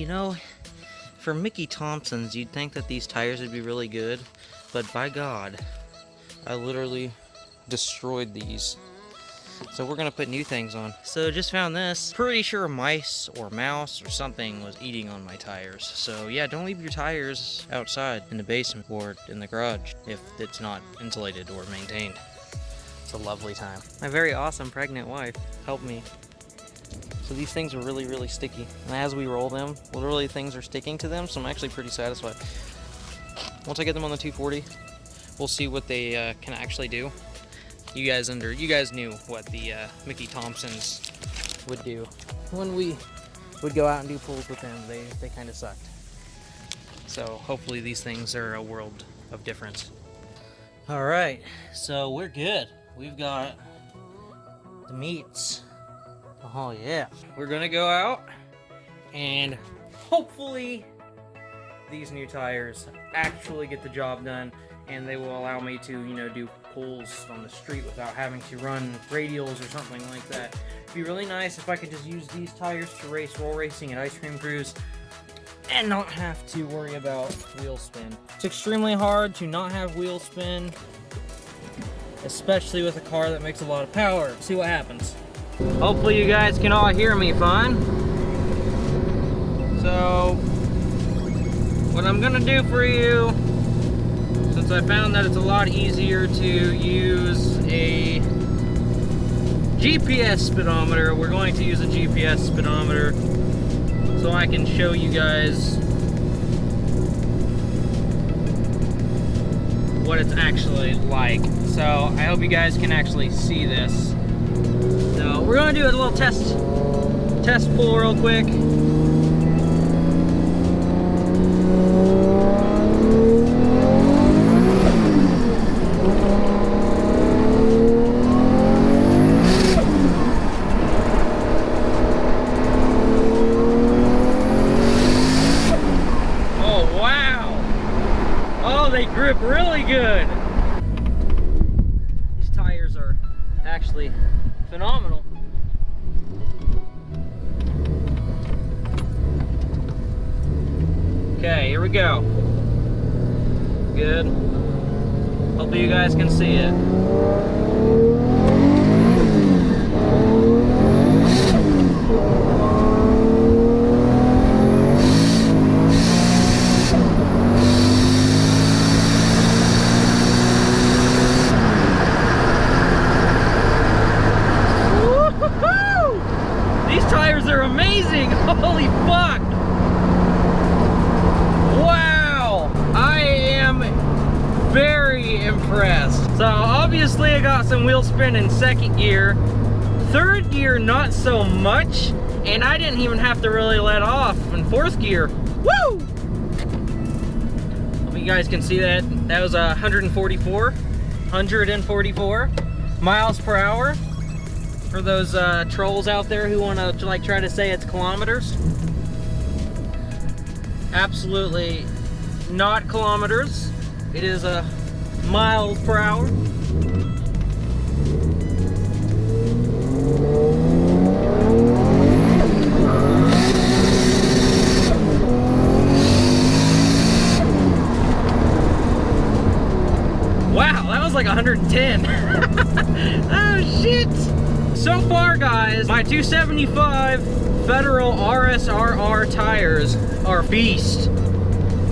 You know, for Mickey Thompson's, you'd think that these tires would be really good, but by God, I literally destroyed these. So we're gonna put new things on. So just found this. Pretty sure mice or mouse or something was eating on my tires. So yeah, don't leave your tires outside in the basement or in the garage if it's not insulated or maintained. It's a lovely time. My very awesome pregnant wife helped me. So these things are really, really sticky. And as we roll them, literally things are sticking to them, so I'm actually pretty satisfied. Once I get them on the 240, we'll see what they can actually do. You guys knew what the Mickey Thompsons would do. When we would go out and do pulls with them, they kind of sucked. So hopefully these things are a world of difference. All right, so we're good. We've got the meats. Oh yeah. We're gonna go out and hopefully these new tires actually get the job done, and they will allow me to, you know, do pulls on the street without having to run radials or something like that. It'd be really nice if I could just use these tires to race roll racing and ice cream cruise and not have to worry about wheel spin. It's extremely hard to not have wheel spin, especially with a car that makes a lot of power. See what happens. Hopefully you guys can all hear me fine. So what I'm gonna do for you, since I found that it's a lot easier to use a GPS speedometer, we're going to use a GPS speedometer so I can show you guys what it's actually like. So I hope you guys can actually see this. So we're going to do a little test pull real quick. Grip really good. These tires are actually phenomenal. Okay, here we go. Good. Hopefully you guys can see it. Holy fuck! Wow! I am very impressed. So obviously I got some wheel spin in second gear. Third gear, not so much. And I didn't even have to really let off in fourth gear. Woo! Hope you guys can see that. That was 144 miles per hour. For those trolls out there who want to like try to say it's kilometers. Absolutely not kilometers. It is miles per hour. Wow, that was like 110. Oh shit! So far, guys, my 275 Federal RSRR tires are beast.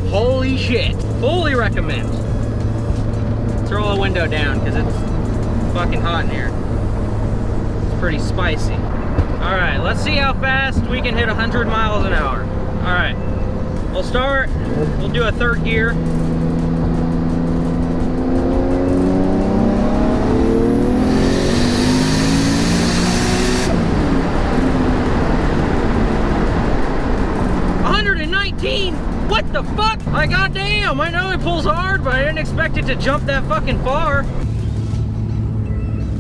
Holy shit. Fully recommend. Let's roll a window down because it's fucking hot in here. It's pretty spicy. Alright, let's see how fast we can hit 100 miles an hour. Alright, we'll start. We'll do a third gear. What the fuck? Like, goddamn, I know it pulls hard, but I didn't expect it to jump that fucking far.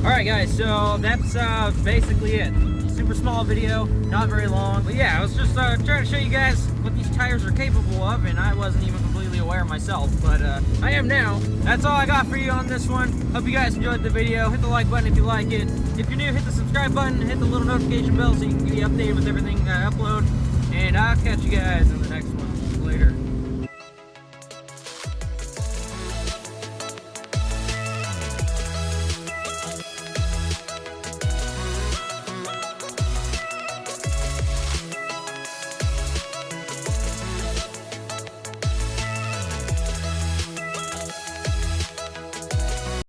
Alright guys, so that's basically it. Super small video, not very long. But yeah, I was just trying to show you guys what these tires are capable of, and I wasn't even completely aware myself, but I am now. That's all I got for you on this one. Hope you guys enjoyed the video. Hit the like button if you like it. If you're new, hit the subscribe button, hit the little notification bell so you can be updated with everything I upload. And I'll catch you guys in the next one. Later.